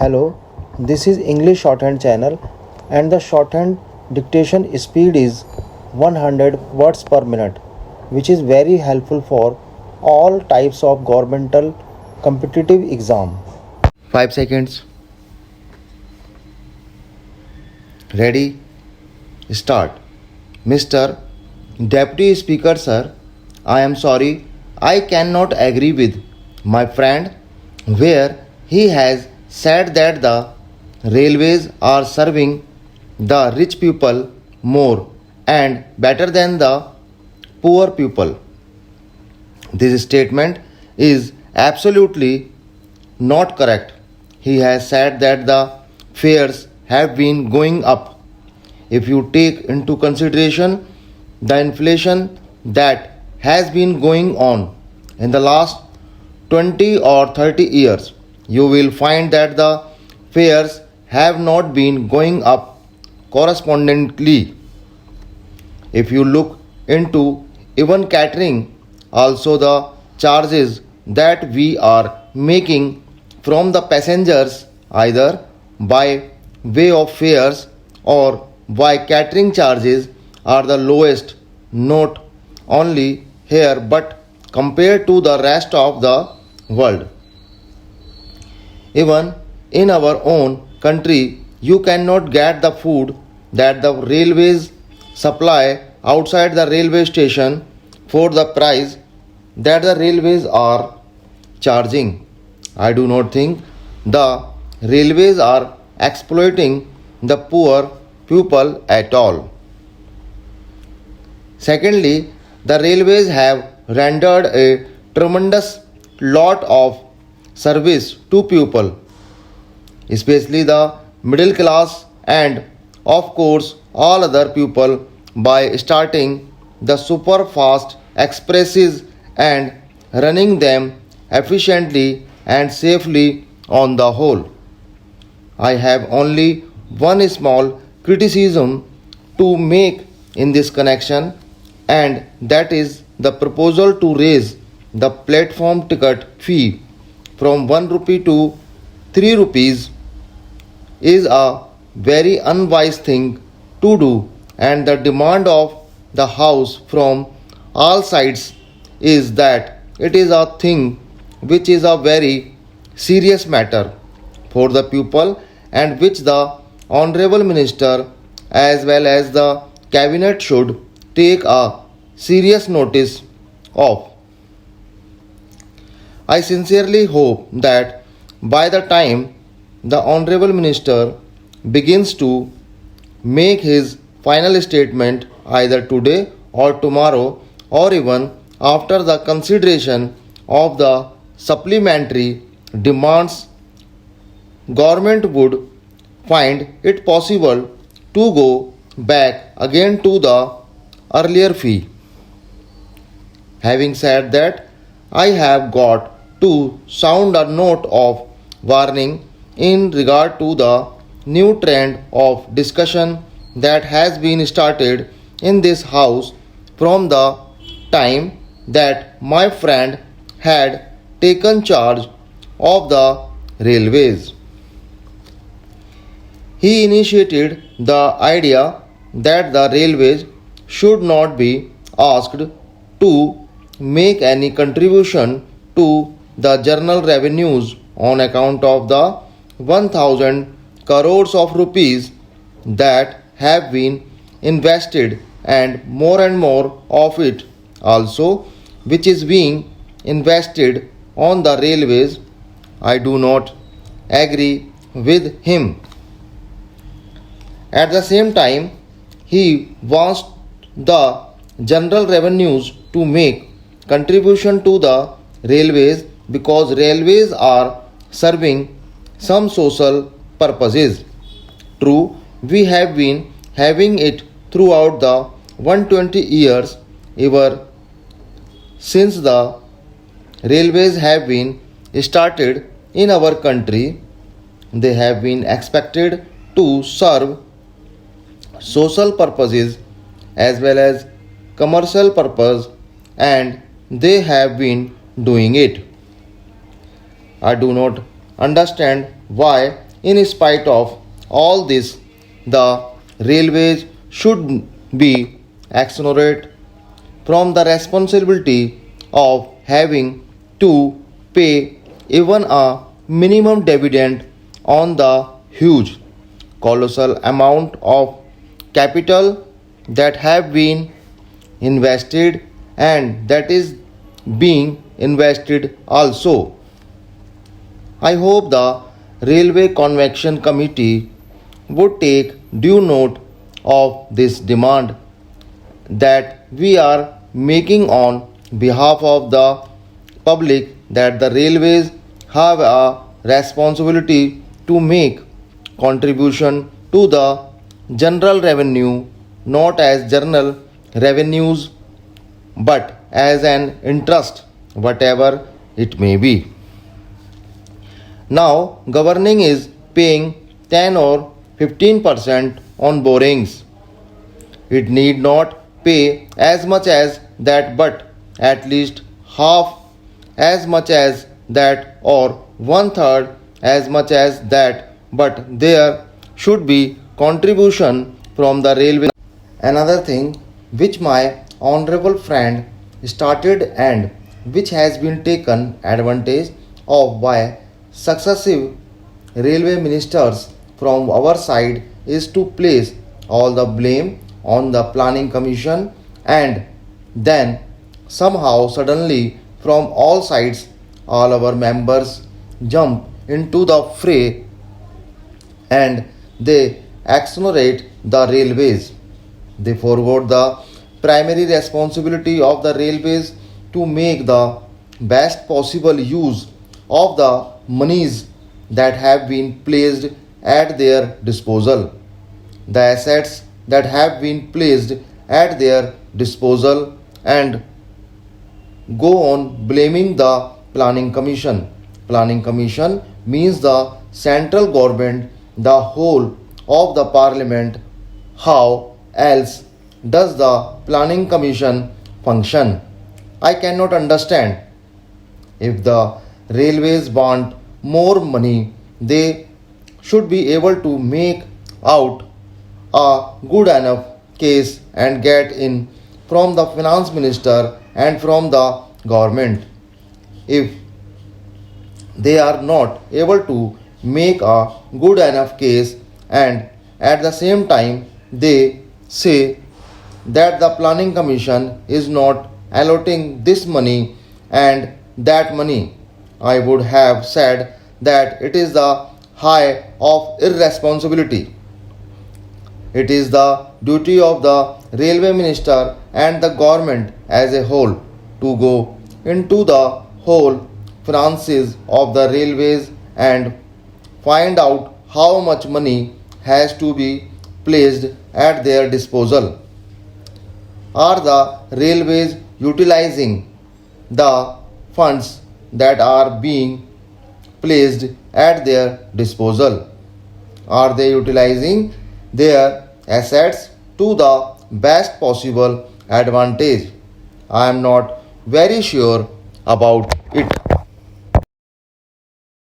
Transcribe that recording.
Hello, this is English Shorthand channel and the shorthand dictation speed is 100 words per minute, which is very helpful for all types of governmental competitive exam. 5 seconds. Ready? Start. Mr. Deputy Speaker Sir, I am sorry, I cannot agree with my friend where he has said that the railways are serving the rich people more and better than the poor people. This statement is absolutely not correct. He has said that the fares have been going up. If you take into consideration the inflation that has been going on in the last 20 or 30 years, you will find that the fares have not been going up correspondingly. If you look into even catering, also the charges that we are making from the passengers either by way of fares or by catering charges are the lowest, not only here but compared to the rest of the world. Even in our own country, you cannot get the food that the railways supply outside the railway station for the price that the railways are charging. I do not think the railways are exploiting the poor people at all. Secondly, the railways have rendered a tremendous lot of service to people, especially the middle class and of course all other people by starting the super fast expresses and running them efficiently and safely on the whole. I have only one small criticism to make in this connection, and that is the proposal to raise the platform ticket fee from 1 rupee to 3 rupees is a very unwise thing to do, and the demand of the house from all sides is that it is a thing which is a very serious matter for the people and which the honorable minister as well as the cabinet should take a serious notice of. I sincerely hope that by the time the honorable minister begins to make his final statement either today or tomorrow or even after the consideration of the supplementary demands, government would find it possible to go back again to the earlier fee. Having said that, I have got to sound a note of warning in regard to the new trend of discussion that has been started in this house from the time that my friend had taken charge of the railways. He initiated the idea that the railways should not be asked to make any contribution to the general revenues on account of the 1000 crores of rupees that have been invested and more of it also which is being invested on the railways. I do not agree with him. At the same time, he wants the general revenues to make contribution to the railways because railways are serving some social purposes. True, we have been having it throughout the 120 years ever since the railways have been started in our country. They have been expected to serve social purposes as well as commercial purpose, and they have been doing it. I do not understand why in spite of all this, the railways should be exonerate from the responsibility of having to pay even a minimum dividend on the huge, colossal amount of capital that have been invested and that is being invested also. I hope the Railway Convention Committee would take due note of this demand that we are making on behalf of the public, that the railways have a responsibility to make contribution to the general revenue not as general revenues but as an interest whatever it may be. Now governing is paying 10 or 15% on borrowings. It need not pay as much as that, but at least half as much as that or one third as much as that, but there should be contribution from the railway. Another thing which my honorable friend started and which has been taken advantage of by successive railway ministers from our side is to place all the blame on the planning commission, and then somehow suddenly from all sides all our members jump into the fray and they exonerate the railways. They forgot the primary responsibility of the railways to make the best possible use of the monies that have been placed at their disposal. The assets that have been placed at their disposal, and go on blaming the planning commission. Planning commission means the central government, the whole of the parliament. How else does the planning commission function? I cannot understand. If the railways want more money, they should be able to make out a good enough case and get in from the finance minister and from the government. If they are not able to make a good enough case and at the same time they say that the planning commission is not allotting this money and that money, I would have said that it is the high of irresponsibility. It is the duty of the railway minister and the government as a whole to go into the whole finances of the railways and find out how much money has to be placed at their disposal. Are the railways utilizing the funds that are being placed at their disposal? Are they utilizing their assets to the best possible advantage? I am not very sure about it.